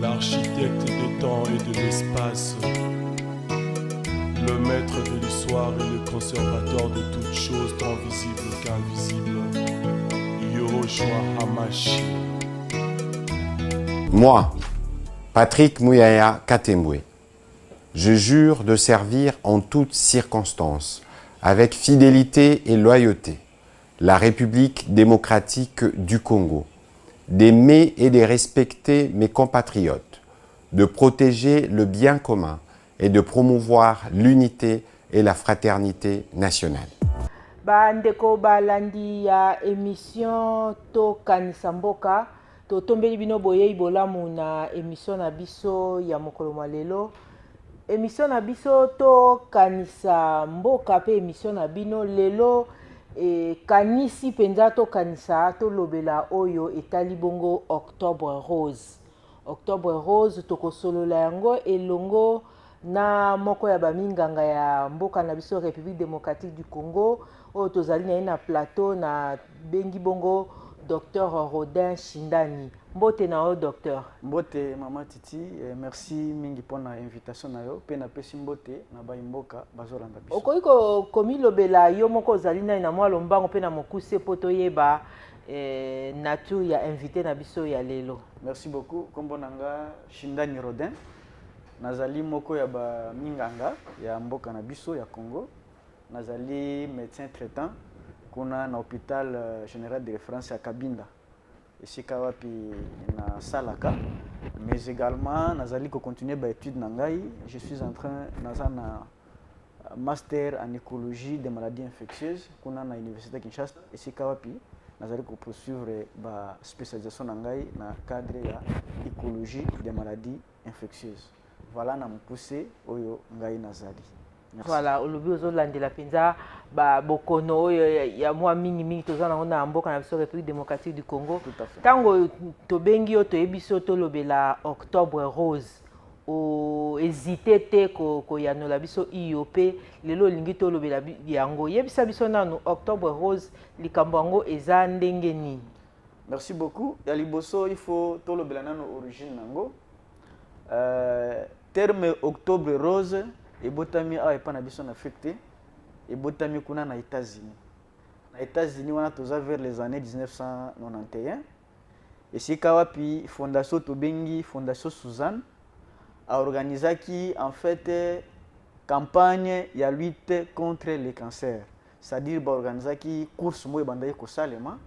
l'architecte des temps et de l'espace, le maître de l'histoire et le conservateur de toutes choses tant visibles qu'invisibles, Yahushua Hamashi. Moi, Patrick Mouyaya Katembwe, je jure de servir en toutes circonstances, avec fidélité et loyauté, la République démocratique du Congo, d'aimer et de respecter mes compatriotes, de protéger le bien commun et de promouvoir l'unité et la fraternité nationale. Bandeko balandi ya émission Tokanisa Mboka totombeli bino boye ibolamu na émission na biso ya mokolo malelo émission na biso Tokanisa Mboka pe émission na bino lelo kanisi penza tokanisa tolobela oyo etali bongo Octobre Rose. Octobre Rose tokosolola yango elongo na moko ya baminganga ya mboka na biso République démocratique du Congo oyo tozali na plateau na bengi bongo Dr Rodin Shindani. Mbote na o docteur. Mbote mama Titi, merci mingi pona invitation na yo pe na pesi mbote na baimboka bazolanda biso. Okoiko komilobela yo moko ozali na mwa lombango pe na mokuse poto yeba nature ya invité na biso ya lelo. Merci beaucoup. Kombo nanga Shindani Rodin. Nazali moko ya ba minganga ya mboka na biso ya Congo. Nazali médecin traitant kuna na hôpital général de référence à Kabinda. Ici kawapi na Salaka. Mais également nazali ko continuer ba étude nangai. Je suis en train na master en écologie des maladies infectieuses kuna na université Kinshasa. Ici kawapi nazali ko poursuivre ba spécialisation nangai na cadre ya écologie des maladies infectieuses. Voilà na mukuse oyo ngai nazali. Merci. Voilà, olobi ozolandela penza ba bokono oyo ya mwa mingi tozana na mboka na biso République démocratique du Congo. Tout à fait. Tango tobengi yo toyebiso tolobela Octobre Rose. O hésiter te ko yanola biso IOP lelo lingi tolobela yango. Yebisa biso nanu Octobre Rose likambo yango eza ndenge nini? Merci beaucoup. Ya liboso il faut tolobela nanu origine nango. Terme Octobre Rose et botami a epa na biso na Afrique et botami kuna na États-Unis. Na États-Unis wana toza vers les années 1991 et si kawapi fondation tobengi fondation Suzanne a organisé en fait campagne ya lutte contre les cancers. C'est-à-dire ba organiser qui course moye bandaye ko salema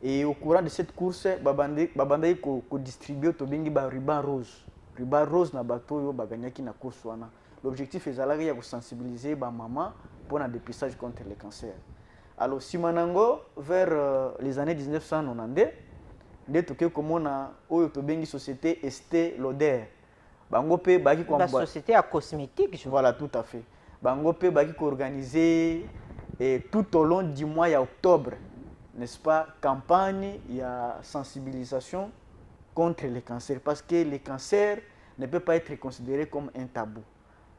et au courant de cette course bandaye ko distribuer tobengi ba ruban rose. Ruban rose na bato yo baganyaki na course wana. L'objectif est de sensibiliser les mamans pour le dépistage contre les cancers. Alors, si manango vers les années 1990, dès que comme na oyotobengi société Estée Lauder, bango pe baki la société à cosmétique. Voilà, tout à fait. Bango pe baki organisé tout au long du mois d'octobre, n'est-ce pas, campagne ya sensibilisation contre les cancers parce que les cancers ne peuvent pas être considérés comme un tabou.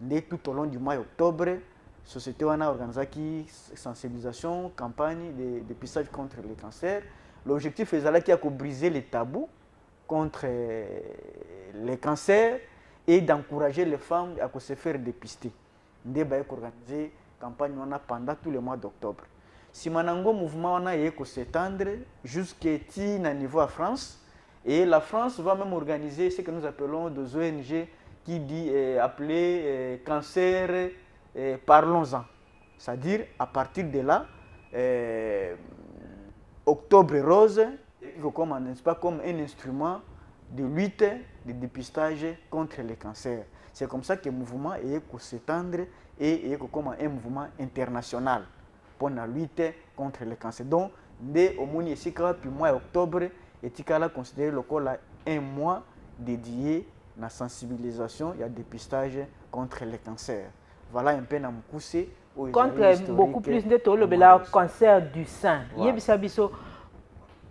Dès tout au long du mois d'octobre, la société a organisé une sensibilisation, campagne de dépistage contre les cancers. L'objectif est de briser les tabous contre les cancers et d'encourager les femmes à se faire dépister. Nous avons organisé une campagne pendant tout le mois d'octobre. Si le mouvement a s'étendre jusqu'à niveau à France, et la France va même organiser ce que nous appelons des ONG qui dit appeler cancer, parlons-en. C'est-à-dire, à partir de là, Octobre Rose, n'est-ce pas, comme un instrument de lutte, de dépistage contre les cancers. C'est comme ça que le mouvement est s'étendre et comme un mouvement international pour la lutte contre les cancers. Donc, dès au mois de mois d'octobre, est considéré un mois dédié à la sensibilisation et à dépistage contre les cancers. Voilà un peu na mukuse contre beaucoup plus de tolobela cancer du sein. Yebisa biso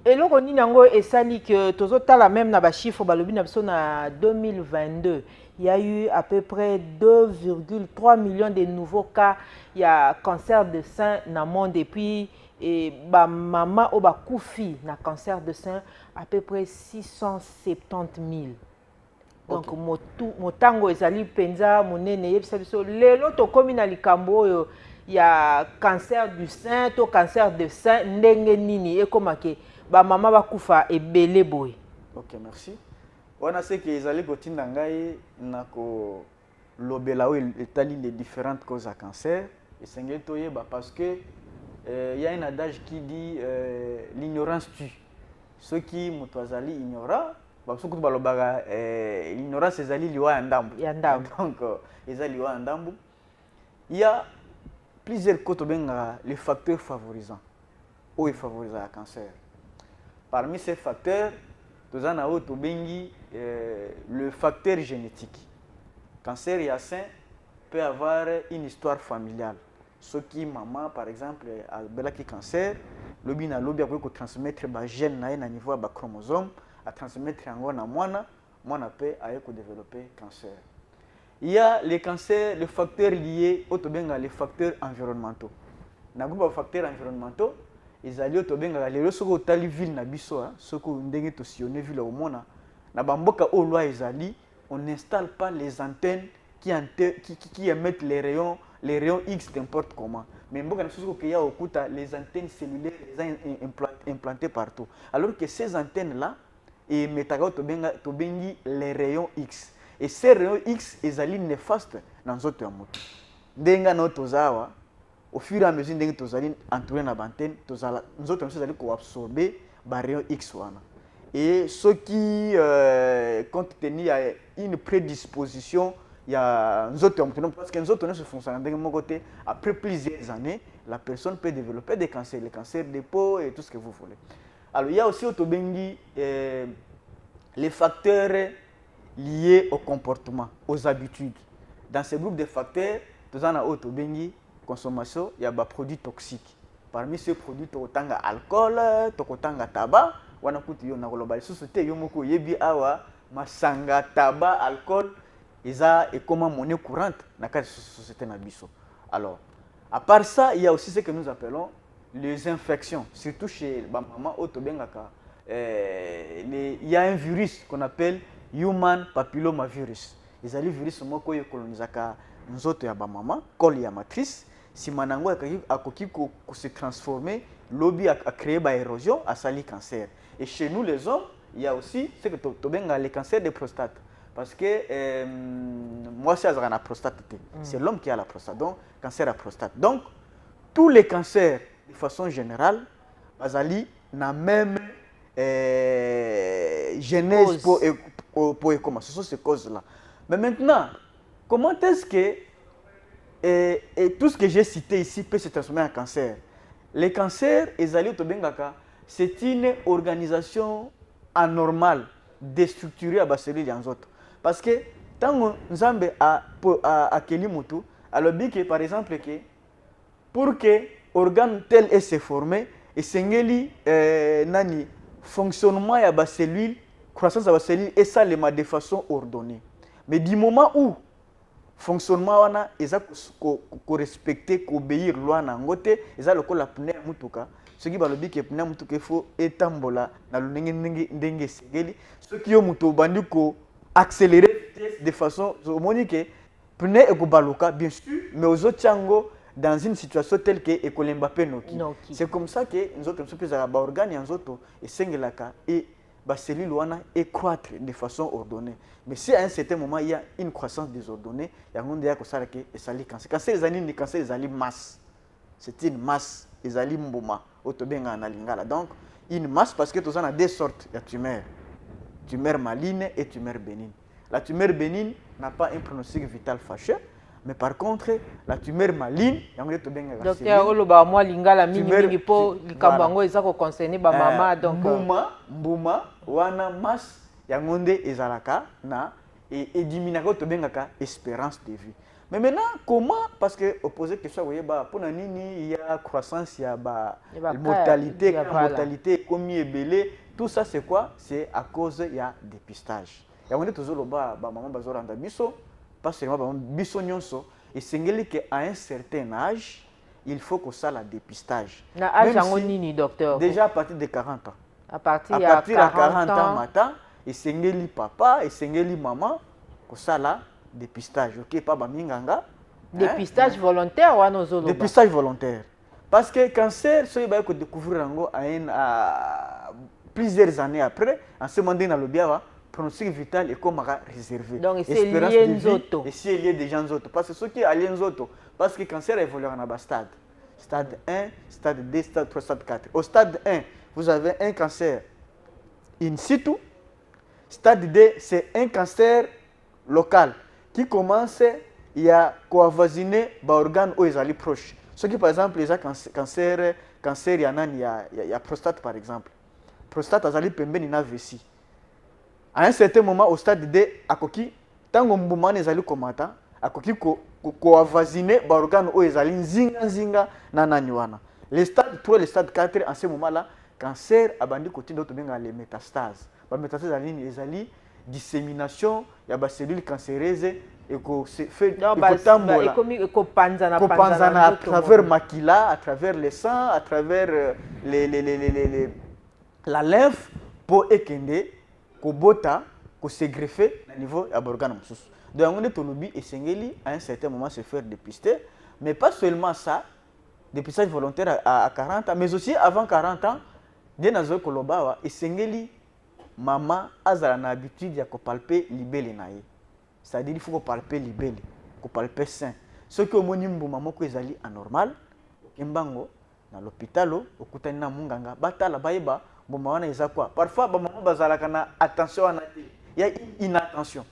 eloko nini yango esali que tozotala même na ba chiffre balobi na biso na 2022 il y a eu à peu près 2,3 millions de nouveaux cas il y a cancer de sein dans le monde et puis ba maman o ba koufi na cancer de sein à peu près 670 000. donc motango ezali penza monene yebisa biso lelo tokomi na likambo oyo ya cancer du sein to cancer de sein ndenge nini ekomake ba mama bakufa ebele boye. Ok, merci. Wana c'est que ezali kotinda ngai na ko lobela o etali les différentes causes à cancer et sengeli toyeba parce que il y a un adage qui dit l'ignorance tue. Ceux qui moto azali ignorant basokutu balobaka l'ignorance ezali liwa ya ndambu. Donc ezali liwa ya ndambu. Il y a plusieurs causes benga les facteurs favorisants ou favorisant le cancer. Parmi ces facteurs, nous avons le facteur génétique. Cancer et sein peut avoir une histoire familiale. Ce qui maman par exemple a un cancer, le bin a lobby pour transmettre ba gène na niveau ba chromosome, à transmettre en na moana peut développer cancer. Il y a les cancers, les facteurs liés au les facteurs environnementaux. Na groupe de facteurs environnementaux, ils allaient au les soko tali ville na biso, soko ndenge to sillonner ville au mona. Na bamboka au loi ils on n'installe pas les antennes qui émettent les rayons X n'importe comment. Mais mboka na soko qu'il y a au kuta les antennes cellulaires implantées partout. Alors que ces antennes là émettent les rayons X. Et ces rayons X ezali néfastes dans notre monde. Ndenga no tozawa au fur et à mesure que nous allons entourer la antenne, nous allons absorber les rayons X. Et ceux qui, compte tenu une prédisposition, il y a parce que nous autres se font ça de mon côté, après plusieurs années, la personne peut développer des cancers, les cancers des peaux et tout ce que vous voulez. Alors il y a aussi les facteurs liés au comportement, aux habitudes. Dans ces groupes de facteurs, nous avons consommation, il y a des produits toxiques. Parmi ces produits, il y a alcool, tabac, il y a global société, il y a masanga, tabac, alcool, et comment monnaie courante dans la société. Alors, à part ça, il y a aussi ce que nous appelons les infections, surtout chez les mamans il y a un virus qu'on appelle human papillomavirus. Les virus sont colonisés nous autres ya bamama, col ya matrice, si manango a se transformer, lobby a créé ba érosion, a sali cancer. Et chez nous les hommes, il y a aussi ce que tobenga les cancers de prostate. Parce que moi c'est la prostate, c'est l'homme qui a la prostate, donc cancer à prostate. Donc tous les cancers de façon générale, bazali na même genèse pour comment ce sont ces causes là. Mais maintenant, comment est-ce que et tout ce que j'ai cité ici peut se transformer en cancer? Les cancers, c'est une organisation anormale, déstructurée à Baseli et en autres. Parce que tant que nous avons Kelimotu, alors que par exemple, pour que organe tel est se formé, et sengeli nani fonctionnement ya ba cellule, croissance de la cellule et ça de façon ordonnée. Mais du moment où fonctionnement wana eza ko respecter ko obéir loi na ngote eza lokola pneu mutuka ce qui balobi ke pneu mutuka faut etambola na ndenge segeli ce qui yo muto bandi ko accélérer de façon monique pneu e ko baloka bien sûr mais aux autres chango dans une situation telle que ekolemba penoki. C'est comme ça que nous autres sommes ba organe en autres et sengelaka et ba cellule wana et croître de façon ordonnée. Mais si à un certain moment il y a une croissance désordonnée, il y a un monde qui a que sali cancer. Cancer les années cancer les masse. C'est une masse, les ali mboma, otobenga na lingala. Donc une masse parce que tous on a deux sortes de tumeurs. Tumeur maligne et tumeur bénigne. La tumeur bénigne n'a pas un pronostic vital fâcheux. Mais par contre, la tumeur maligne, il y a un docteur Oloba moi lingala mingi po likambango ezako concerner ba mama donc mbuma wana mas yangonde ezalaka na et diminako to bengaka espérance de vie. Mais maintenant comment parce que opposé que ça voyez ba pona nini il y a croissance il y a mortalité comme belé tout ça c'est quoi? C'est à cause il y a dépistage. Yangonde tozolo ba mama bazolanda biso pas seulement biso nyonso et sengeli que à un certain âge il faut que ça la dépistage. Na âge yango nini docteur? Déjà à partir de 40 ans. À partir de 40 ans matin esengeli papa esengeli maman kosala dépistage ok pa baminganga dépistage volontaire wana ozoloba dépistage volontaire parce que cancer soki baye kodécouvrir yango à plusieurs années après en ce moment ndenge nalobi awa pronostic vital ekomaka réservé donc c'est lié nzoto et c'est lié déjà nzoto parce que soki alie nzoto parce que cancer évoluera na bastade stade 1 stade 2 stade 3 stade 4 au stade 1 vous avez un cancer in situ stade 2 c'est un cancer local qui commence à coavoisiner organes où ils allaient proches. Ce qui par exemple les cancer il y en a il y a prostate par exemple. Prostate azali pembeni na vessie. À un certain moment au stade 2 akoki tango mbuma ezali komata akoki coavoisiner organes où ils allaient nzinga na nani wana. Les stades 3 les stades 4 en ce moment là cancer abandi côté d'autres benga les métastases. Ba métastases ezali dissémination ya ba cellules cancéreuses et que c'est fait à travers makila, à travers le sang, à travers la lymphe pour ekende ko bota ko se greffer au niveau ya organe mususu. Donc on est tolobi et sengeli à un certain moment se faire dépister, mais pas seulement ça, dépistage volontaire à 40 ans, mais aussi avant 40 ans, dès nazo koloba et sengeli maman azala na habitude ya kopalper libele na ye. C'est-à-dire il faut palper libele, palper sein. Ce que omoni mbuma moko ezali anormal, okembango na l'hôpital okutani na munganga batala bayeba mbuma wana eza quoi. Parfois ba maman bazalaka na attention wana te. Il y a inattention.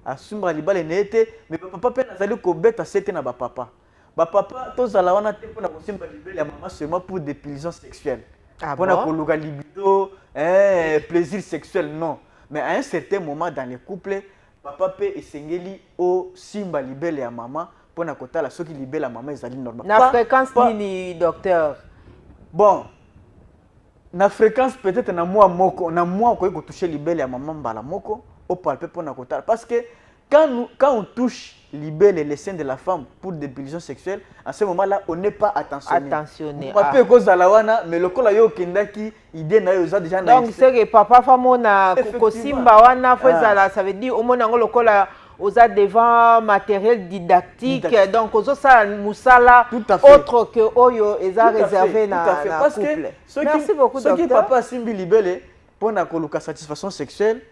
Asumba libale nete mais papa pe nazali ko beta sete na ba papa. Ba papa tozala wana te pona kosimba libele ya maman seulement pour des plaisirs sexuels. Pona koluka libido, plaisir sexuel non. Mais à un certain moment dans les couples papa pe esengeli o simba libele ya maman pona kotala soki libele ya maman ezali normal. Na fréquence nini docteur? Bon. Na fréquence peut-être na mois moko, na mois ko toucher libele ya maman mbala moko au palper pona kotala parce que quand on touche libelle les seins de la femme pour des plaisirs sexuels, à ce moment-là, on n'est pas attentionné. On peut cause à la wana, mais le col a yo kendaki idée na yo déjà. Donc c'est que papa famo na kosimba wana fezala, ça veut dire au moins le col a osa devant matériel didactique, donc oso ça musala autre que oyo eza réservé na couple. Merci beaucoup docteur. Ce qui papa simbi libelle pour na koluka satisfaction sexuelle.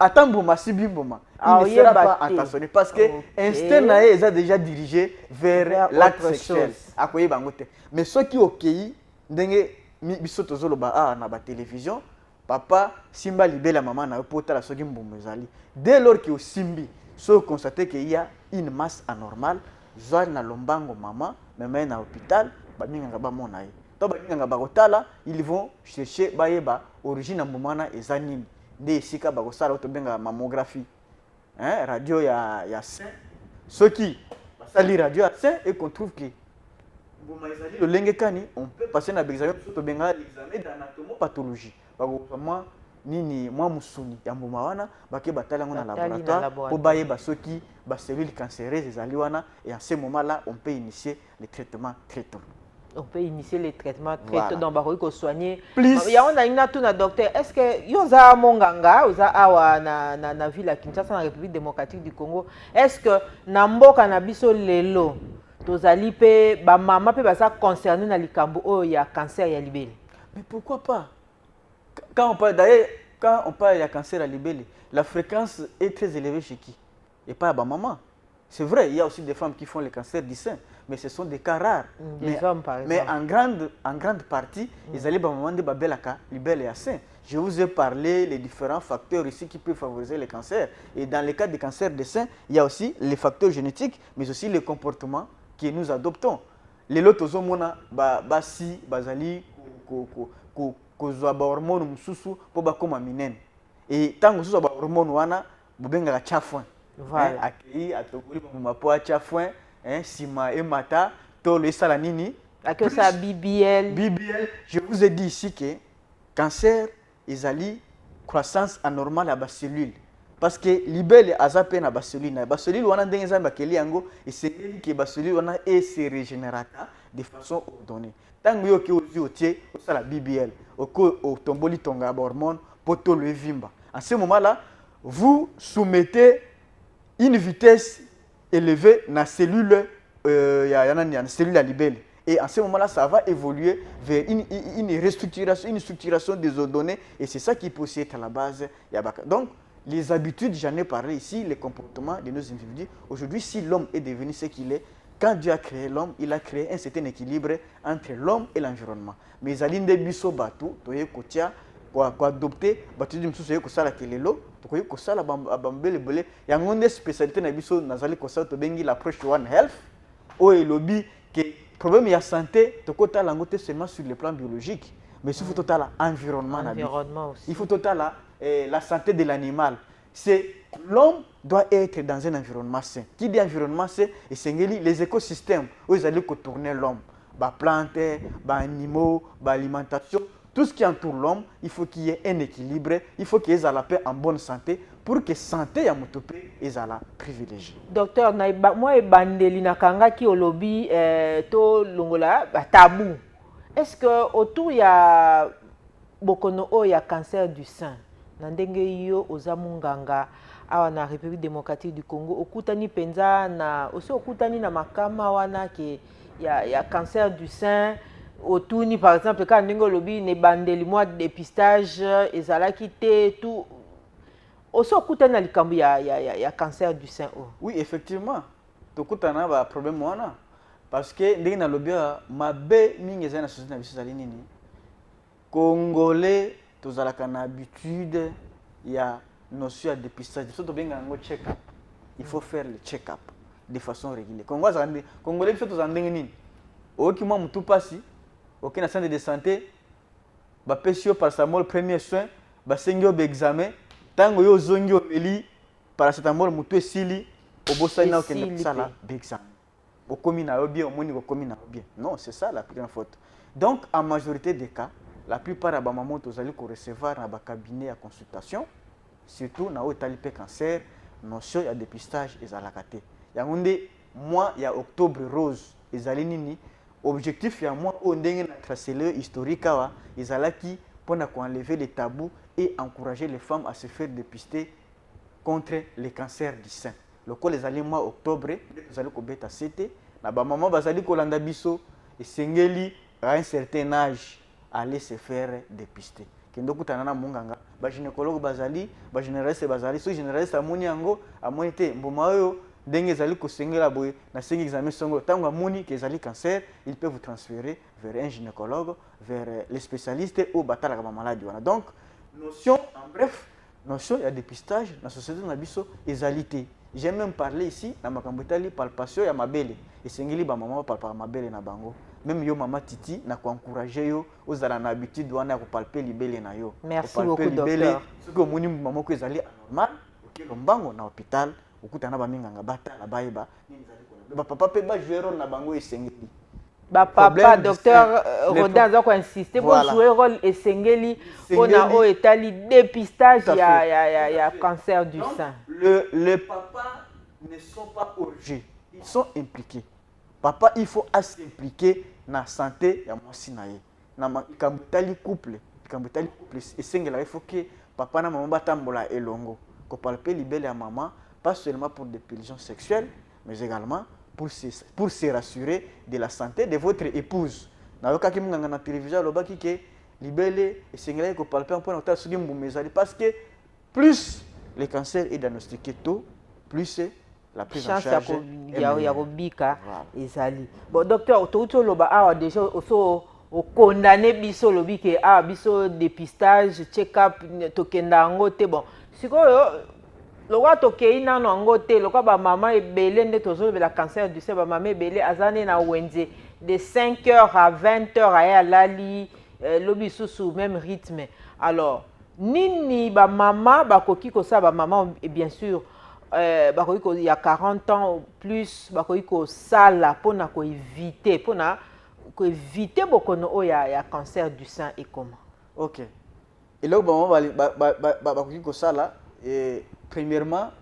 Attends, si bimboma, il ne sera pas attentionné parce que l'instinct est déjà dirigé vers l'acte sexuel. Mais ceux qui ont accueilli, na ba télévision, papa simba libela maman na pota la soki mbumezali. Dès lors qu'il simbi, ceux constater qu'il y a une masse anormale, zoa na lombango maman, même na hôpital, ba minga ba monaye. To ba minga ba kotala, ils vont chercher bayeba origine mbumana ezanini. Des sika bakosala otobenga mammographie radio ya sein ceux qui basali radio ya sein et qu'on trouve que mbuma ezali lolenge kani on peut passer na examen otobenga l'examen d'anatomopathologie bakoma nini mwa musuni ya mbuma wana bake batala ngo na laboratoire pour bayeba soki ba cellules cancéreuses ezali wana et en ce moment là on peut initier le traitement très tôt. On peut initier les traitements très tôt dans Baroï ko soigner. Il y a on a une tout na docteur. Est-ce que yoza monganga oza awa na ville à Kinshasa na République démocratique du Congo? Est-ce que na mboka na biso lelo tozali pe ba mama pe basa concerné na likambo o ya cancer ya libele? Mais pourquoi pas? Quand on parle d'ailleurs quand on parle de cancer à libele, la fréquence est très élevée chez qui? Et pas à ba maman. C'est vrai, il y a aussi des femmes qui font le cancer du sein, mais ce sont des cas rares. Des hommes, par exemple. Mais en grande partie, ils allaient demander babelaka, libelle et sein. Je vous ai parlé des différents facteurs ici qui peuvent favoriser le cancer. Et dans le cas du cancer du sein, il y a aussi les facteurs génétiques, mais aussi les comportements que nous adoptons. Les lotos homona basi bazali kozwa ba hormone mususu po ba koma minen. Et tant que ba hormone wana bubenga chafouin. Voilà. Accueilli à Tokuri pour ma poids chafouin, sima et mata, to le salanini. Accueilli ça BBL. BBL, je vous ai dit ici que cancer ezali croissance anormale à bas cellule. Parce que libelle azape na bas cellule na bas cellule wana ndenge za bakeli yango et c'est que bas cellule wana et se régénérata de façon ordonnée. Tango yo ki ozi otie osala BBL, oko o tomboli tonga hormone poto le vimba. En ce moment-là, vous soumettez une vitesse élevée dans la cellule, cellule à libelle. Et en ce moment-là, ça va évoluer vers une restructuration, une structuration des données. Et c'est ça qui peut aussi être à la base. Donc, les habitudes, j'en ai parlé ici, les comportements de nos individus. Aujourd'hui, si l'homme est devenu ce qu'il est, quand Dieu a créé l'homme, il a créé un certain équilibre entre l'homme et l'environnement. Mais les alines de biso batu, toye kotia, quoi adopter, batu du msusu ko sala kelelo, toye ko sala bambele bele. Ya ngonde spécialité na biso nazali ko sala to bengi l'approche One Health. O et lobby que problème ya santé, to kota langote seulement sur le plan biologique, mais il faut total environnement. Aussi. Il faut total la santé de l'animal. C'est l'homme doit être dans un environnement sain. Qui dit environnement sain, et les écosystèmes où ils allaient tourner l'homme, les plantes, les animaux, l'alimentation, tout ce qui entoure l'homme, il faut qu'il y ait un équilibre, il faut qu'ils aient la paix en bonne santé pour que la santé ya motopé soit la privilégiée. Docteur, moi et bandeli nakanga ki olobi to longola tabou. Est-ce que autour il y a bokono o ya cancer du sein? Nandenge yo ozamunganga awa na République démocratique du Congo okutani penza na aussi okutani na makama wana ke ya cancer du sein autour ni par exemple quand ndenge lobi ne bandeli moi dépistage ezalaki te tout aussi okutani na likambo ya cancer du sein. Oui, effectivement. Tokutana ba problème wana parce que ndenge na lobi mabe mingi ezana société na biso nini Congolais tous à la habitude, il y a notion de dépistage. Check-up. Il faut faire le check-up de façon régulière. Congolais, tous en dengue. Aucun moment tout passe. Aucun centre de santé. Ba pesio paracetamol premier soin. Ba sengio examen. Tango yo zongio meli paracetamol mutu esili. Obosa na aucun sala examen. Okomi na bien, omoni okomi na bien. Non, c'est ça la première faute. Donc, en majorité des cas, la plupart des mamans qui recevoir dans le cabinet à consultation, surtout dans le cancer, notion de dépistage et à la caté. Il y a un mois, il y a octobre rose, et nini objectif il y a moi on a tracé le historique ils allaient qui pour enlever les tabous et encourager les femmes à se faire dépister contre les cancers du sein. Le col les allés mois octobre, vous allez beta c'était, la maman bazali kolanda biso et sengeli à un certain âge aller se faire dépister. Kendo kutanana munganga ba gynécologue bazali ba généraliste bazali so généraliste amoni yango amoni te mboma oyo ndenge ezali kosengela boye na sengi examen songo tango amoni que ezali cancer, il peut vous transférer vers un gynécologue, vers les spécialistes ou batala ka maladie wana. Donc notion en bref, notion ya dépistage na société na biso ezalité. J'ai même parlé ici na makambo tali palpation ya mabele esengeli ba maman palpa mabele na bango. Même yo maman Titi n'a pas encouragé yo aux à l'habitude de faire palper libellé na yo. Merci beaucoup docteur. Ce que moni maman que zali normal, OK lombango na hôpital, okutana ba minganga bata la baiba, ba papa pe ba jouer rôle na bango esengeli. Ba papa docteur Rodin a insisté pour jouer rôle esengeli on a étali dépistage ya cancer du sein. Les papas ne sont pas orgés, ils sont impliqués. Papa, il faut s'impliquer dans la santé ya mwasi na ye. Na kambutali couple et sengela il faut que papa na maman batambola elongo. Ko palper libelle à maman pas seulement pour des pulsions sexuelles mais également pour se rassurer de la santé de votre épouse. Na yoka ki munganga na télévision lobaki ke libelle et sengela ko palper un peu na ta sugi mbumezali parce que plus le cancer est diagnostiqué tôt, plus la prise en charge ya robika ezali. Bon docteur to loba awa déjà oso o condamner biso lobi ke biso dépistage check-up tokenda ngo te bon. Sikoyo lokwa tokei nano ngo te lokwa ba mama ebele nde tozolobela cancer du sein ba mama ebele azane na wenze de 5h à 20h aya lali lobi susu même rythme. Alors nini ba mama bakoki ko sa ba mama et bien sûr il y a 40 ans ou plus il sala pour éviter beaucoup de cancer du sein et comment. OK. Et là il sala et premièrement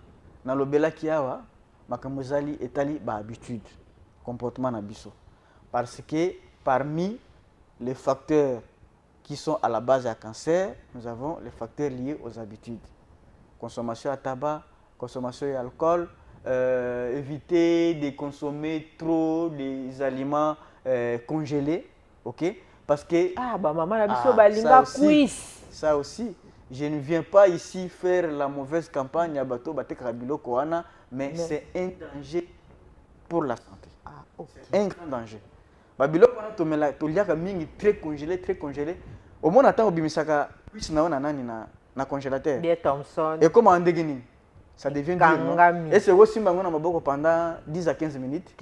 dans le bela kiawa makamozali etali ba habitude comportement na biso parce que parmi les facteurs qui sont à la base du cancer, nous avons les facteurs liés aux habitudes. consommation de tabac, consommation d'alcool, éviter de consommer trop des aliments congelés, ok? Parce que maman na biso balinga cuisse. Ça aussi, je ne viens pas ici faire la mauvaise campagne à bateau batekaka biloko wana, mais c'est un danger pour la santé. C'est un grand danger. Babiloko wana tomela toliaka mingi très congelé. Au moins attend obimisaka cuisse na wana nani na congélateur. Bien Thompson. Et comment ndenge nini? Ça devient dur, non? Et c'est aussi mangona maboko pendant 10 à 15 minutes.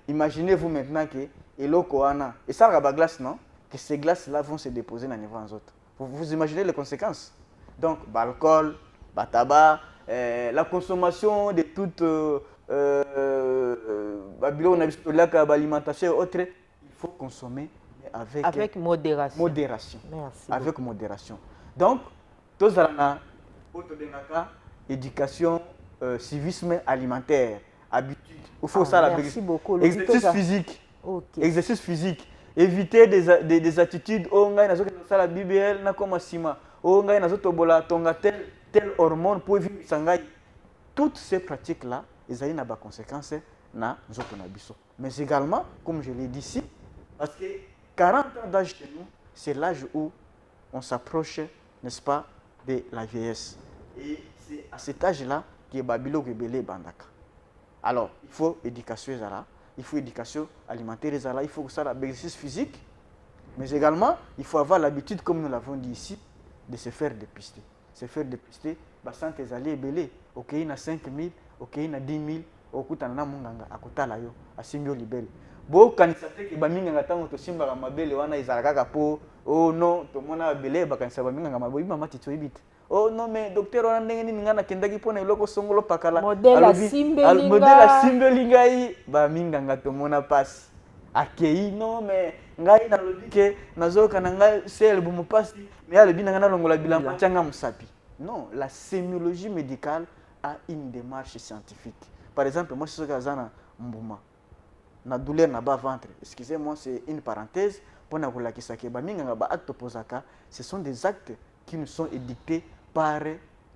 Imaginez-vous maintenant que eloko wana et ça la glace, non? Que ces glaces là vont se déposer dans les vents autres. Vous imaginez les conséquences? Donc l'alcool, le tabac, la consommation de toute l'alimentation et autres, il faut consommer avec modération. Merci avec beaucoup. modération. Donc, tous la éducation, civisme alimentaire, habitude. Il faut ça la exercice physique. Okay. Exercice physique. Éviter des attitudes. Oh, on a la BBL, na comme sima. Oh, on a tonga telle hormone pour vivre sangai. Toutes ces pratiques-là, elles ont des conséquences na biso. Mais également, comme je l'ai dit ici, parce que 40 ans d'âge chez nous, c'est l'âge où on s'approche, n'est-ce pas, de la vieillesse. Et c'est à cet âge-là que Babilo Gebele Bandaka. Alors, il faut éducation, il faut éducation alimentaire, il faut que ça l'exercice physique, mais également, il faut avoir l'habitude, comme nous l'avons dit ici, de se faire dépister. Se faire dépister, basant tes alliés belé, ok, il y a 5 000, ok, il y a 10 000, okutana munganga akutala yo asimbio libele bo kanisa teke baminganga tango to simba ka mabele wana izalaka po oh non to mona bele ba kanisa baminganga maboyi mama tito ibite oh non mais docteur wana ndenge nini ngana kendaki pona eloko songolo pakala modèle asimbeli ngai baminganga to mona passe akei non mais ngai na lobi ke nazoka na ngai sel bumu passe mais ale binanga na longola bilamba changa musapi. Non, la sémiologie médicale a une démarche scientifique. Par exemple, moi, je suis un mbouma. Na douleur na bas ventre. Excusez-moi, c'est une parenthèse. Pour na kula kisake ba minga ba acte posaka, ce sont des actes qui nous sont édictés par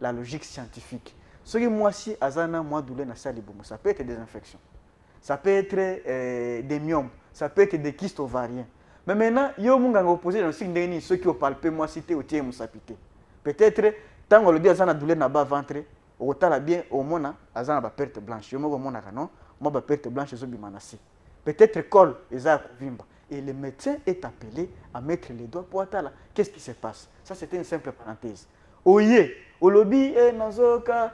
la logique scientifique. Ce que moi si azana moi douleur na saliboum, ça peut être des infections. Ça peut être des myomes, ça peut être des kystes ovariens. Mais maintenant, yo munga opposé dans signe ndeni ceux qui ont palpé moi cité au tie musapité. Peut-être tant on le dit azana douleur na bas ventre. Au tala bien au mona azana ba perte blanche yo moko mona non moi ba perte blanche zo bimanasi peut-être col eza kovimba et le médecin est appelé à mettre les doigts pour atala. Qu'est-ce qui se passe? Ça c'était une simple parenthèse. Oye olobi nazoka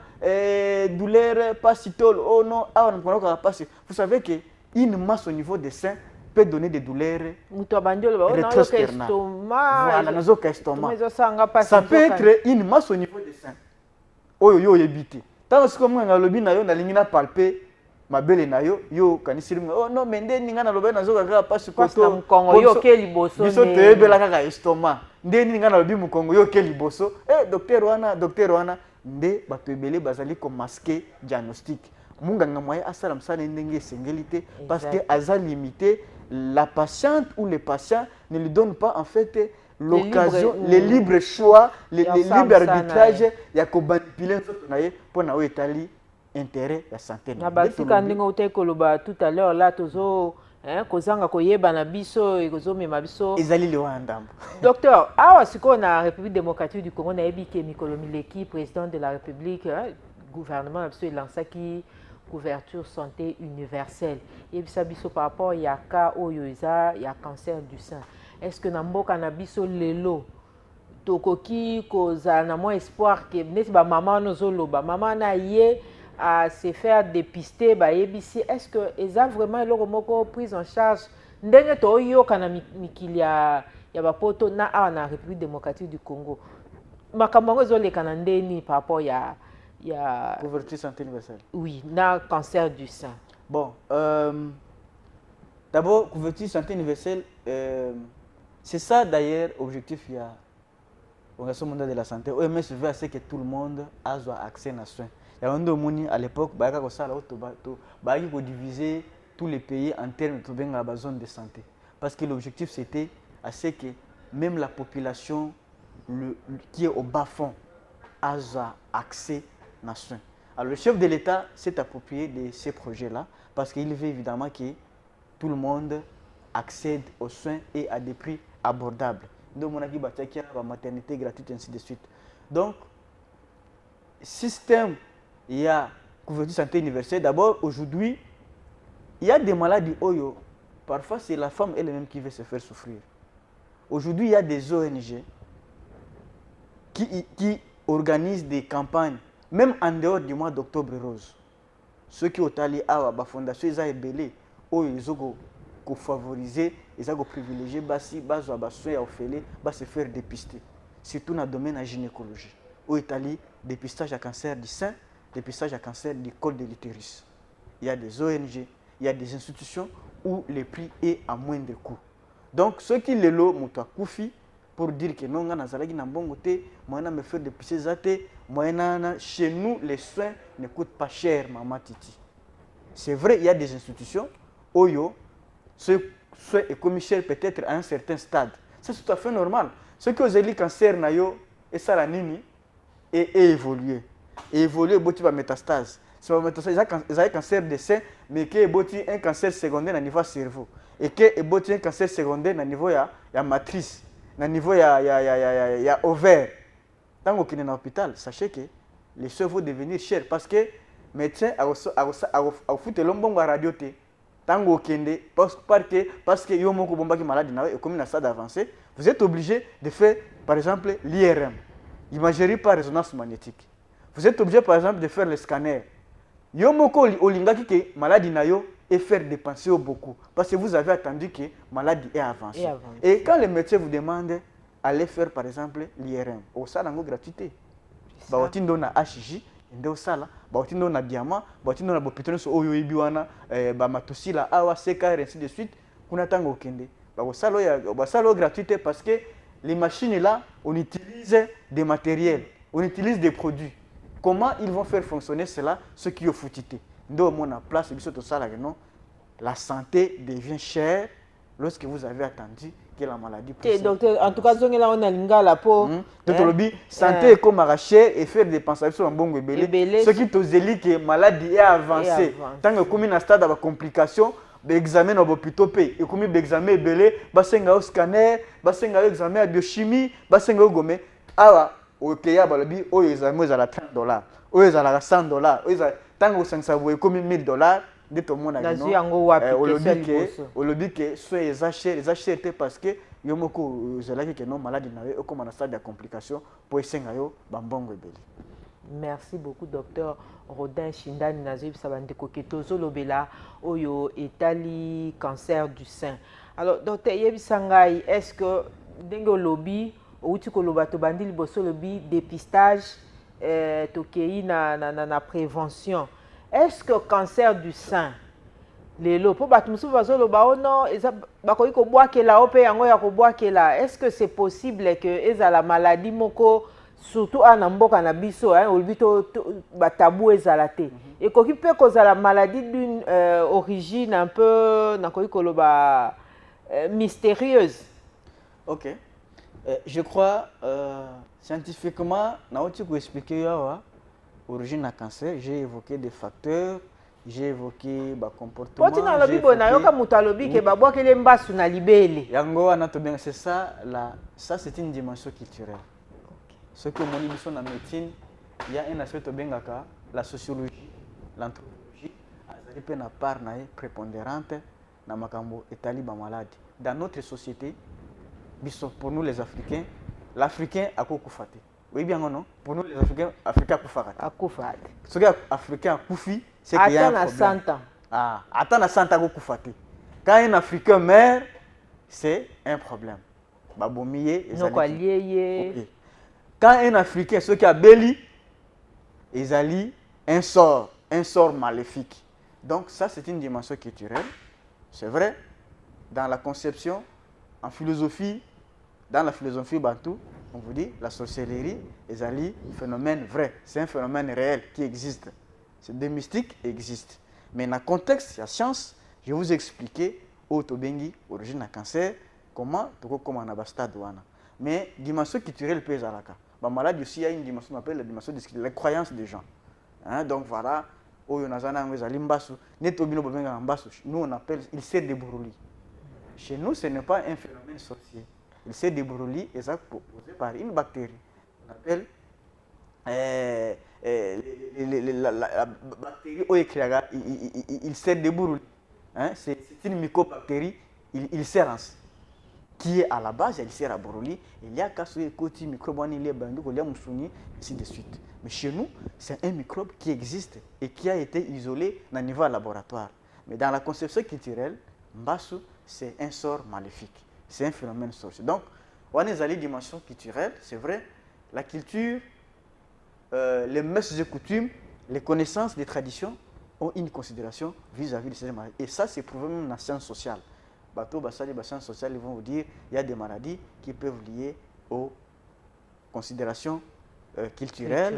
douleur passitol oh non ah on ne pas passer. Vous savez que une masse au niveau des seins peut donner des douleurs rétrosternales. Voilà, nazoka estomac. Ça peut être une masse au niveau des seins. Oyo yo yebite tant que comme nga lobi na yo na lingi na palper mabele na yo yo kanisiri oh non mais ndeni nga na lobi na zoka ka passe koto mukongo yo ke liboso biso te bela kaka estomac ndeni nga na lobi mukongo yo ke liboso docteur wana nde bato ebele bazali ko masquer diagnostic munganga moyen asala msana ndenge sengelité parce que aza limité la patiente ou le patient ne lui donne pas en fait l'occasion, le libre choix, le libre arbitrage, il y a qu'on manipuler pour na établir intérêt la santé. Na basi kandinga utekoloba tout à l'heure là tozo kozanga koyeba na biso et kozo mema biso. Ezali le wandambo. Docteur, awa siko na République démocratique du Congo na ebike Mikolo Mileki, président de la République, gouvernement na biso lancaki couverture santé universelle. Yebisa biso par rapport ya ka oyo eza ya cancer du sein. Est-ce que na mboka na biso lelo tokoki kozala na moins espoir que neti ba maman nozoloba maman na ye à se faire dépister ba yebisi est-ce que eza vraiment eloko moko prise en charge ndenge to yoka na mikili ya bapoto na awa na République démocratique du Congo makambo ezoleka na ndeni par rapport ya couverture santé universelle. Oui, na cancer du sein. Bon, d'abord couverture santé universelle c'est ça d'ailleurs objectif il y a l'Organisation mondiale de la santé. OMS veut à ce que tout le monde a accès à soins. Il y a un monde à l'époque qui diviser tous les pays en termes de zone de santé. Parce que l'objectif c'était à ce que même la population qui est au bas fond a accès à soins. Alors le chef de l'État s'est approprié de ces projets-là parce qu'il veut évidemment que tout le monde accède aux soins et à des prix abordables. Donc, on a dit la maternité gratuite, ainsi de suite. Donc, système, il y a couverture santé universelle. D'abord, aujourd'hui, il y a des maladies Oyo. Parfois, c'est la femme elle-même qui veut se faire souffrir. Aujourd'hui, il y a des ONG qui organisent des campagnes, même en dehors du mois d'octobre rose. Ceux qui ont allé à la fondation, ils ont ébélé, ils ont favoriser, ils ont privilégié, ils ont se faire dépister. Surtout dans le domaine de la gynécologie. Au Italie, dépistage à cancer du sein, dépistage à cancer du col de l'utérus. Il y a des ONG, il y a des institutions où le prix est à moindre coût. Donc, ceux qui le lot, pour dire que non, me faire dépister, chez nous, les soins ne coûtent pas cher, maman Titi. C'est vrai, il y a des institutions, Oyo, ce soin est commissaire peut-être à un certain stade. C'est tout à fait normal. Ce que vous avez dit, cancer, et ça, la nini, et évoluer. Et évoluer, il y a métastase. Si vous avez un cancer de sein, mais qu'il y a un cancer secondaire au niveau du cerveau. Et qu'il y a un cancer secondaire au niveau de la matrice, au niveau de l'ovaire. Tant qu'on est dans l'hôpital, sachez que les soins vont devenir chers parce que les médecins ont fait l'homme à radio. Tant que parce que vous êtes malade et comme un stade avancé, vous êtes obligé de faire par exemple l'IRM, imagerie par résonance magnétique. Vous êtes obligé par exemple de faire le scanner. Vous êtes malade et faire dépenser beaucoup parce que vous avez attendu que la maladie est avancée. Et quand les médecins vous demandent d'aller faire par exemple l'IRM, ça a une gratuité. Vous avez un HJ. Ndio sala baotindo na diamant baotindo na bopitone so oyo ibiwana ba matosila awa CKR ainsi de suite kuna tango okende basalo gratuité parce que les machines là on utilise des matériels, on utilise des produits. Comment ils vont faire fonctionner cela ce qui est foutité ndio mona place biso to sala que non la santé devient chère lorsque vous avez attendu que la maladie puisse. Docteur, en tout cas, on a lingala pour. Donc, le santé est comme arracher et faire des pensations sur un bon bébé. Ce qui te dit que la maladie est avancée. Tant que comme une stade de complication, l'examen au hôpital paye. Et comme l'examen est belé, basenga au scanner, basenga au examen à biochimie, basenga au gomé. Ah, ok, ya balabi, au examen à $30, au examen à $100, tant que 500 comme $1000. De tout le monde a dit au lobby que soit les achètes parce que yomoko zelaki que non maladie nawe comme on a stade de complication pour esenga yo bambongo ebeli. Merci beaucoup docteur Rodin Shindani Nazib Sabandeko Ketozo Lobela oyo etali cancer du sein. Alors docteur Yebisangai, est-ce que dengo lobby outi ko lobato bandi liboso lobby dépistage tokei na prévention. Est-ce que cancer du sein, est-ce que c'est possible que la maladie moko surtout en mboka na biso tabou ezalate et koki peut cause la maladie d'une origine un peu mystérieuse. OK. Je crois scientifiquement na oti ko expliquer origine du cancer, j'ai évoqué des facteurs, j'ai évoqué le comportement. C'est ça, ça c'est une dimension culturelle. Ce que mon émission dans la médecine, il y a un aspect la sociologie, l'anthropologie, il y a une part prépondérante dans la maladie. Dans notre société, pour nous les Africains, l'Africain a beaucoup faté. Oui, bien non. Pour nous, les Africains, Africains ce qui est Africain Koufi, c'est qu'il y a un problème. 100 ans. Ah, attends à 100 ans Koufaté. Quand un Africain meurt, c'est un problème. Babomiye, quand un Africain, ce qui a béli, ils allient un sort maléfique. Donc ça, c'est une dimension culturelle. C'est vrai. Dans la conception, en philosophie, dans la philosophie bantou, on vous dit, la sorcellerie est un phénomène vrai. C'est un phénomène réel qui existe. Des mystiques existent. Mais dans le contexte, la science, je vais vous expliquer autobengi, origine du cancer, comment on a stade. Mais dimension culturelle peut être La maladie aussi, il y a une dimension qu'on appelle la dimension de les croyances des gens. Hein? Donc voilà, nous on appelle, il s'est débrouillé. Chez nous, ce n'est pas un phénomène sorcier. Il s'est débrouillé et ça posé par une bactérie. On appelle la bactérie, il s'est débrouillé. Hein? C'est une mycobactérie, il sert qui est à la base, il sert à Boroli, il y a cassé côté microbe, il y a bandu, il y a moussouni, ainsi de suite. Mais chez nous, c'est un microbe qui existe et qui a été isolé au niveau laboratoire. Mais dans la conception culturelle, Mbassou, c'est un sort maléfique. C'est un phénomène sorcier. Donc, on est à la dimension culturelle, c'est vrai, la culture, les mœurs et coutumes, les connaissances, les traditions ont une considération vis-à-vis de ces maladies. Et ça, c'est prouvé même dans la science sociale. Bateau, Bassali, la science sociale, ils vont vous dire qu'il y a des maladies qui peuvent lier aux considérations culturelles,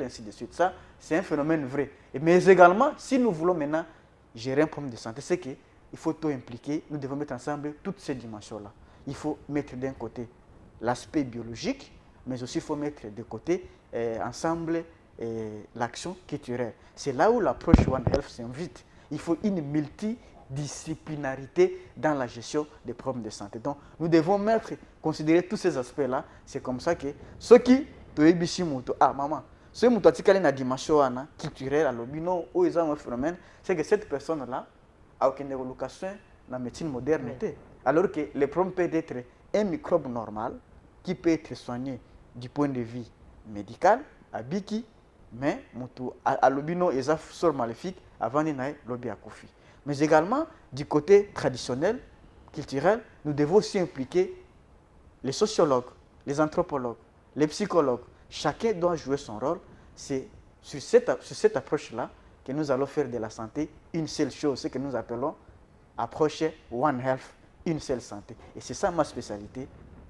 ainsi de suite. Ça, c'est un phénomène vrai. Mais également, si nous voulons maintenant gérer un problème de santé, c'est qu'il faut tout impliquer, nous devons mettre ensemble toutes ces dimensions-là. Il faut mettre d'un côté l'aspect biologique, mais aussi il faut mettre de côté ensemble l'action culturelle. C'est là où l'approche One Health s'invite. Il faut une multidisciplinarité dans la gestion des problèmes de santé. Donc, nous devons considérer tous ces aspects-là. C'est comme ça que ceux qui maman, ce qui est la dimension culturelle, ils ont un phénomène, c'est que cette personne-là a aucune évolution dans la médecine modernité. Alors que le problème peut être un microbe normal qui peut être soigné du point de vue médical, à Biki, mais à l'obino, ils ont un sort maléfique avant de l'obé à Kofi. Mais également, du côté traditionnel, culturel, nous devons aussi impliquer les sociologues, les anthropologues, les psychologues. Chacun doit jouer son rôle. C'est sur cette approche-là que nous allons faire de la santé une seule chose, ce que nous appelons approche One Health, une seule santé. Et c'est ça ma spécialité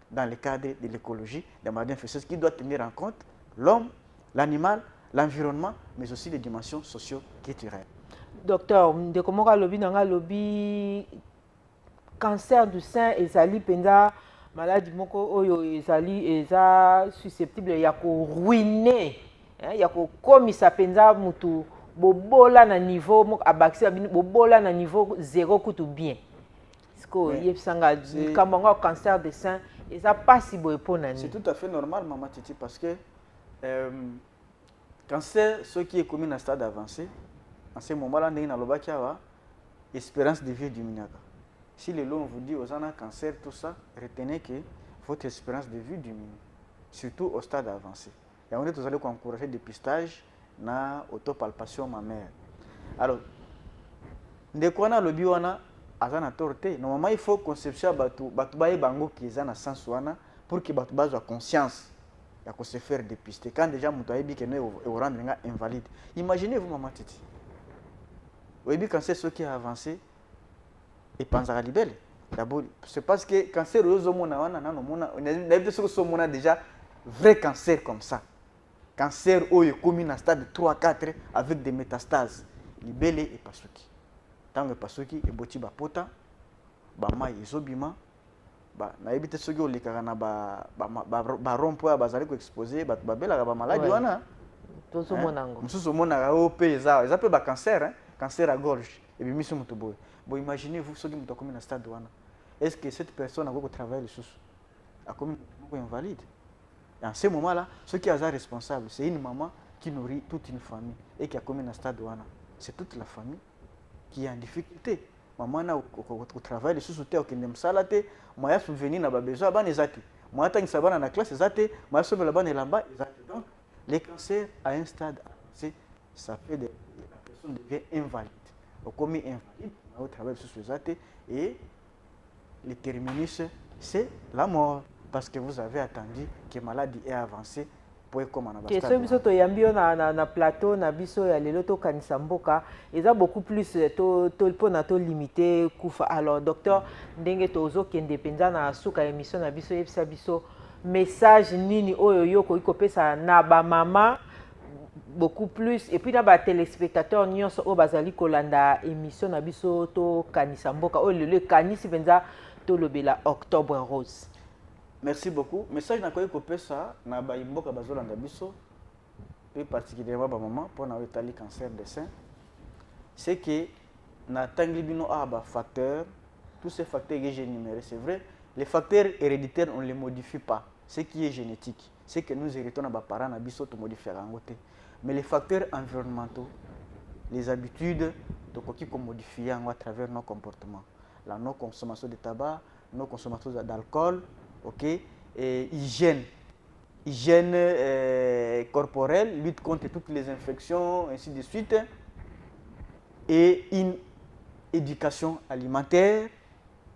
dans le cadre de l'écologie des maladies infectieuses qui doit tenir en compte l'homme, l'animal, l'environnement, mais aussi les dimensions socio-culturelles. Docteur, ndeko moko lobi cancer du sein ezali penza maladie moko oyo ezali eza susceptible ya ko ruiner, ya ko komisa penza mutu bobola na niveau moko abakisi bobola na niveau 0 kutu bien. Sko yebsanga kambanga cancer du sein eza pas si boye pona ni. C'est tout à fait normal maman Titi parce que cancer ce qui est commis dans stade avancé en ce moment-là, il y a l'espérance de vie diminue. Si les lots vous dit aux gens cancer, tout ça, retenez que votre espérance de vie diminue, surtout au stade avancé. Et on est tous allés encourager le dépistage na autopalpation mammaire. Alors, dès qu'on a le bioana, azana torté. Normalement, il faut conception batu baye bango qui est na sens wana pour que batu bazo conscience ya ko se faire dépister. Quand déjà mutu ayebi que no e rendre invalide. Imaginez-vous maman Titi. Oui, quand c'est ce qui a avancé, et pense à libelle. D'abord, c'est parce que cancer, on a déjà vrai cancer comme ça. Cancer où il est commis dans stade 3-4 avec des métastases. Libelle et pasuki. Tant que pasuki et boti bapota, bama izobima, na ebite soki oleka na ba rompo bazali ko exposer ba bela ba maladie wana. Tozo monango. Mususu monaka OP za, ça peut ba cancer hein. Cancer à gorge, et puis monsieur Moutouboy. Bon, imaginez-vous ce qui est commis dans le stade. Est-ce que cette personne a beaucoup travaillé sous a commis beaucoup invalide? Et en ce moment-là, ce qui est responsable, c'est une maman qui nourrit toute une famille et qui a commis dans le stade. C'est toute la famille qui est en difficulté. Maman a au travail sous terre qui n'aime ça là, moi a souvenir n'a pas besoin ban ezati. Moi tant que ça va dans la classe ezati, moi sauve la ban et là-bas ezati. Donc les cancers à un stade avancé, ça fait des devient invalide. Au commis invalide, on travaille sur ce zate et le terminus, c'est la mort. Parce que vous avez attendu que la maladie est avancée pour comme on a basé. Ce biso to yambio na plateau na biso ya lelo to kanisa mboka, eza beaucoup plus to pona to limité kufa. Alors docteur ndenge tozo kende penza na suka émission na biso yebisa biso message nini oyo yoko ikopesa na ba mama beaucoup plus et puis na ba téléspectateurs nyonso o bazali kolanda émission na biso to kanisa mboka o le kanisi penza to lobela octobre rose. Merci beaucoup. Message na koyi kopé ça na ba imboka bazolanda biso et particulièrement ba maman pour na étali cancer des seins. C'est que na tangli bino ba facteurs, tous ces facteurs que j'ai énumérés, c'est vrai, les facteurs héréditaires on les modifie pas. Ce qui est génétique, c'est que nous héritons na ba parents na biso to modifier rangote. Mais les facteurs environnementaux, les habitudes, donc qui qu'on modifie à travers nos comportements. La non-consommation de tabac, non-consommation d'alcool, ok, et hygiène corporelle, lutte contre toutes les infections, ainsi de suite, et une éducation alimentaire,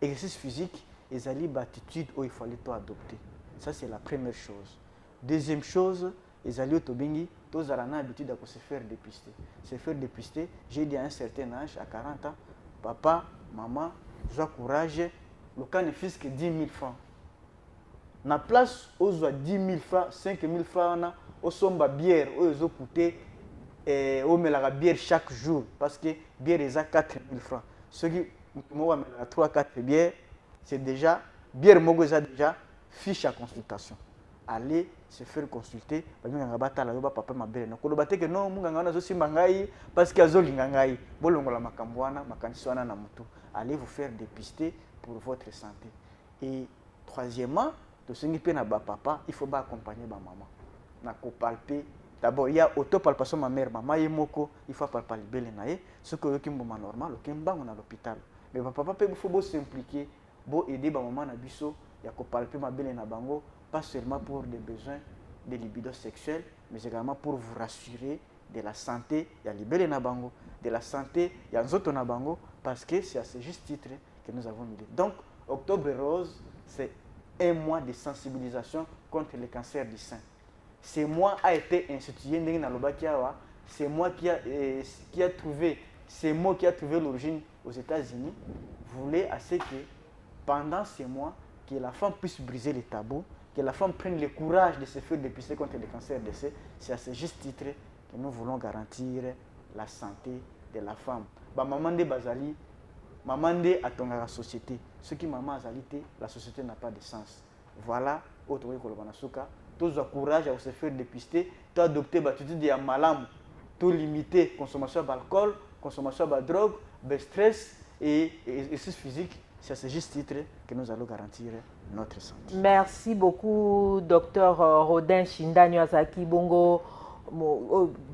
exercice physique, et les attitudes où il fallait tout adopter. Ça, c'est la première chose. Deuxième chose, les alliés Tobingi, tous ont l'habitude de se faire dépister. Se faire dépister, j'ai dit à un certain âge, à 40 ans, papa, maman, j'ai courage, le cas ne fils que 10 000 francs. Na place où j'ai 10 000 francs, 5 000 francs, au somba bière, où ils ont coûté, où met la bière chaque jour, parce que bière est à 4 000 francs. Ceux qui ont 3-4 bières, c'est déjà, bière mogo déjà, fiche à consultation. Allez se faire consulter, papa ma belle. Que non, parce qu'il y a Zolingangai, Bolongola Makambwana, Makaniswana Namutu. Allez vous faire dépister pour votre santé. Et troisièmement, papa, il faut accompagner ma maman. Nako palper. D'abord, il y a autopalpation ma mère, maman et moko, il faut palper les belles naïe. Ce que le kimbo normal, le kimba on a l'hôpital. Mais papa, il faut s'impliquer, aider ma maman na biso, il y a palper ma belle na bango. Pas seulement pour des besoins de libido sexuelle, mais également pour vous rassurer de la santé, il y a libéré Nabango, de la santé, il y a Nzoto Nabango, parce que c'est à ce juste titre que nous avons mis. Donc, Octobre Rose, c'est un mois de sensibilisation contre le cancer du sein. Ce mois a été institué dans le Bakiawa, c'est moi qui a trouvé, c'est moi qui a trouvé l'origine aux États-Unis, voulait assez que pendant ces mois, que la femme puisse briser les tabous, que la femme prenne le courage de se faire dépister contre le cancer de sein. C'est à ce juste titre que nous voulons garantir la santé de la femme. Maman de Bazali, maman de Atonga la société. Ce qui maman Azalité, la société n'a pas de sens. Voilà, autre Kolobanasuka, tous le courage à se faire dépister, tout adopter l'attitude de malam, tout limiter consommation d'alcool, consommation de drogue, de stress et exercice physique. C'est à ce juste titre que nous allons garantir notre santé. Merci beaucoup, Dr Rodin Shindani Azaki Bongo,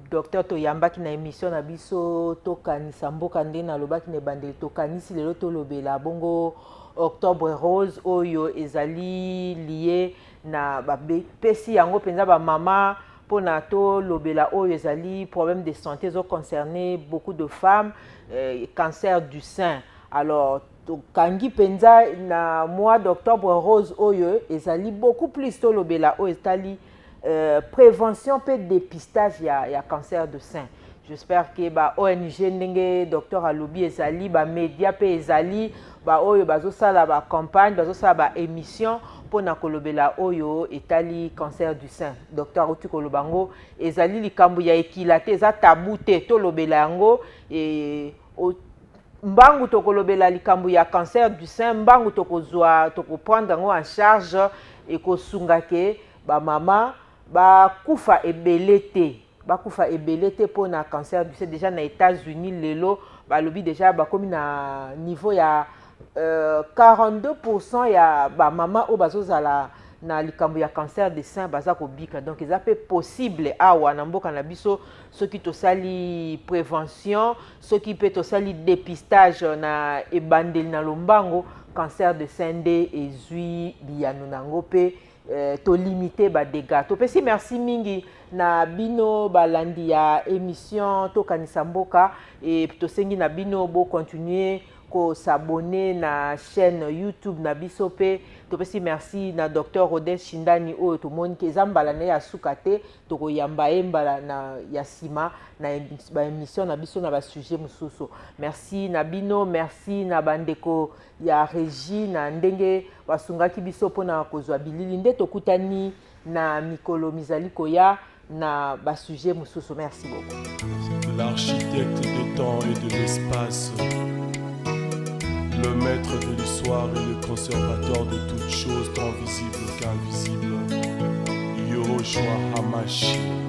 Dr Toyamba qui na émission na biso tokanisa mboka nde na lobaki ne bandeli tokanisi lelo tolobela bongo Octobre Rose oyo ezali lié na bapesi yango penza ba mama pona to lobela oyo ezali problème de santé zo concerner beaucoup de femmes, cancer du sein. Alors kangi penza na mois d'octobre rose oyo ezali beaucoup plus to lobela oyo ezali prévention pe dépistage ya cancer de sein. J'espère que ba ONG ndenge docteur alobi ezali ba média pe ezali ba oyo bazosala ba campagne bazosala ba émission pona kolobela oyo etali cancer du sein. Docteur Uti Kolobango ezali likambo ya ekilate eza tabou te to lobela yango et mbangu tokolobela likambo ya cancer du sein mbangu tokozwa tokoprendre yango en charge et kosunga ke ba mama ba kufa ebelete pour na cancer du sein déjà na États-Unis lelo ba lobi déjà ba komi na niveau ya 42% ya ba mama o bazozala na likambo ya cancer du sein baza kobika. Donc eza pe possible awa na mboka na biso soki tosali prévention soki pe tosali dépistage na ebandeli na lombango cancer de sein nde ezwi biyano nango pe to limiter ba dégâts. To pesi merci mingi na bino balandi ya émission tokanisa mboka et to sengi na bino bo continuer ko s'abonner na chaîne YouTube na biso pe to pesi merci na docteur Rodin Shindani oyo to moni ke zambala na ya sukate to ko yamba embala na yasima na ba émission na biso na ba sujet mususu. Merci na bino, merci na bandeko ya régie na ndenge basungaki biso pona kozwa bilili nde tokutani na mikolo mizali koya na ba sujet mususu. Merci beaucoup. L'architecte des temps et de l'espace, le maître de l'histoire et le conservateur de toutes choses, tant visibles qu'invisibles. Yahushua Hamashiach.